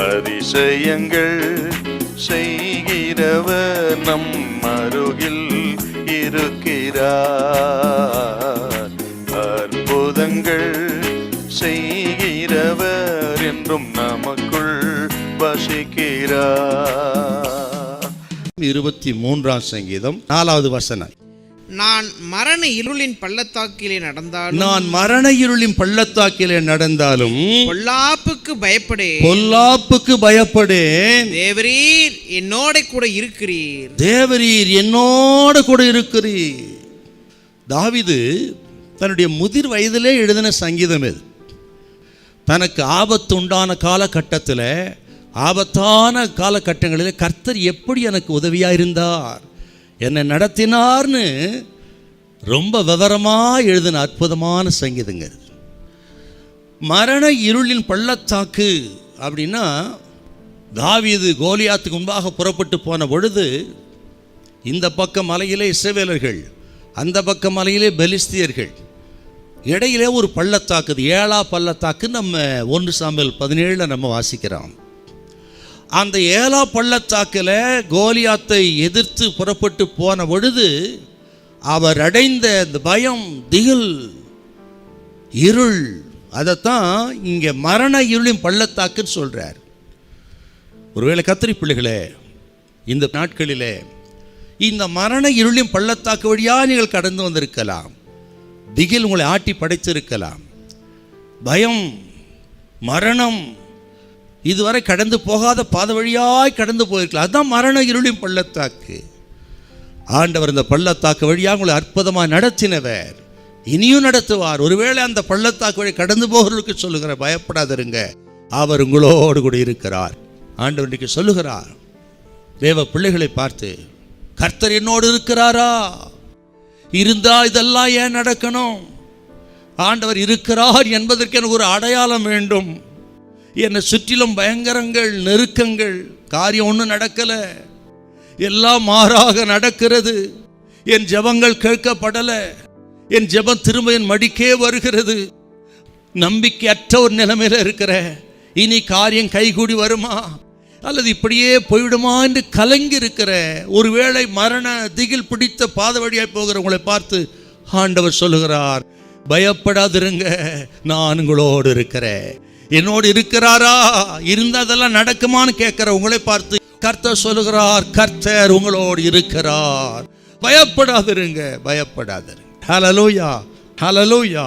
அதிசயங்கள் செய்கிறவர் நம் அருகில் இருக்கிறார். அற்புதங்கள் செய்கிறவர் என்றும் நமக்குள் வசிக்கிறார். 23ஆம் சங்கீதம் 4வது வசனம். நான் மரண இருளின் பள்ளத்தாக்கிலே நடந்தாலும் பொல்லாப்புக்கு பயப்படேன். தேவரீர் என்னோட கூட இருக்கிறீர். தாவீது தன்னுடைய முதிர் வயதிலே எழுதின சங்கீதம் இது. தனக்கு ஆபத்து உண்டான காலகட்டத்தில், ஆபத்தான காலகட்டங்களில் கர்த்தர் எப்படி எனக்கு உதவியாக இருந்தார், என்னை நடத்தினார்னு ரொம்ப விவரமாக எழுதின அற்புதமான சங்கீதங்க. மரண இருளின் பள்ளத்தாக்கு அப்படின்னா, தாவீது கோலியாத்துக்கு முன்பாக புறப்பட்டு போன பொழுது இந்த பக்கம் மலையிலே இஸ்ரவேலர்கள், அந்த பக்கம் மலையிலே பெலிஸ்தியர்கள், இடையிலே ஒரு பள்ளத்தாக்கு, ஏலா பள்ளத்தாக்கு. நம்ம 1 சாமுவேல் 17 நம்ம வாசிக்கிறோம். அந்த ஏலா பள்ளத்தாக்கில் கோலியாத்தை எதிர்த்து புறப்பட்டு போன பொழுது அவர் அடைந்த இந்த பயம், திகில், இருள், அதைத்தான் இங்கே மரண இருளின் பள்ளத்தாக்குன்னு சொல்கிறார். ஒருவேளை கத்திரி பிள்ளைகளே, இந்த நாட்களிலே இந்த மரண இருளின் பள்ளத்தாக்கு வழியாக நீங்கள் கடந்து வந்திருக்கலாம். திகில் உங்களை ஆட்டி படைத்திருக்கலாம். பயம், மரணம் இதுவரை கடந்து போகாத பாத வழியாய் கடந்து போயிருக்கலாம். அதுதான் மரண இருளின் பள்ளத்தாக்கு. ஆண்டவர் இந்த பள்ளத்தாக்கு வழியாக உங்களை அற்புதமாக நடத்தினவர், இனியும் நடத்துவார். ஒருவேளை அந்த பள்ளத்தாக்கு வழி கடந்து போகிறவர்களுக்கு சொல்லுகிற, பயப்படாதிருங்க, அவர் உங்களோடு கூட இருக்கிறார். ஆண்டவர் இன்றைக்கு சொல்லுகிறார் தேவ பிள்ளைகளை பார்த்து, கர்த்தர் என்னோடு இருக்கிறாரா? இருந்தா இதெல்லாம் ஏன் நடக்கணும்? ஆண்டவர் இருக்கிறார் என்பதற்கு எனக்கு ஒரு அடையாளம் வேண்டும். என்னை சுற்றிலும் பயங்கரங்கள், நெருக்கங்கள், காரியம் ஒன்றும் நடக்கலை, எல்லாம் மாறாக நடக்கிறது. என் ஜெபங்கள் கேட்கப்படலை, என் ஜெபம் திரும்ப என் மடிக்கே வருகிறது. நம்பிக்கையற்ற ஒரு நிலைமையில் இருக்கிற, இனி காரியம் கைகூடி வருமா அல்லது இப்படியே போய்விடுமா என்று கலங்கி இருக்கிற, ஒருவேளை மரண திகில் பிடித்த பாத வழியாக போகிற உங்களை பார்த்து ஆண்டவர் சொல்லுகிறார், பயப்படாதிருங்க, நான் உங்களோடு இருக்கிறேன். என்னோடு இருக்கிறாரா? இருந்தால் அதெல்லாம் நடக்குமான்னு கேட்கிற உங்களை பார்த்து கர்த்தர் சொல்லுகிறார், கர்த்தர் உங்களோடு இருக்கிறார், பயப்படாதிருங்க, பயப்படாதிருங்க. ஹல்லேலூயா, ஹல்லேலூயா.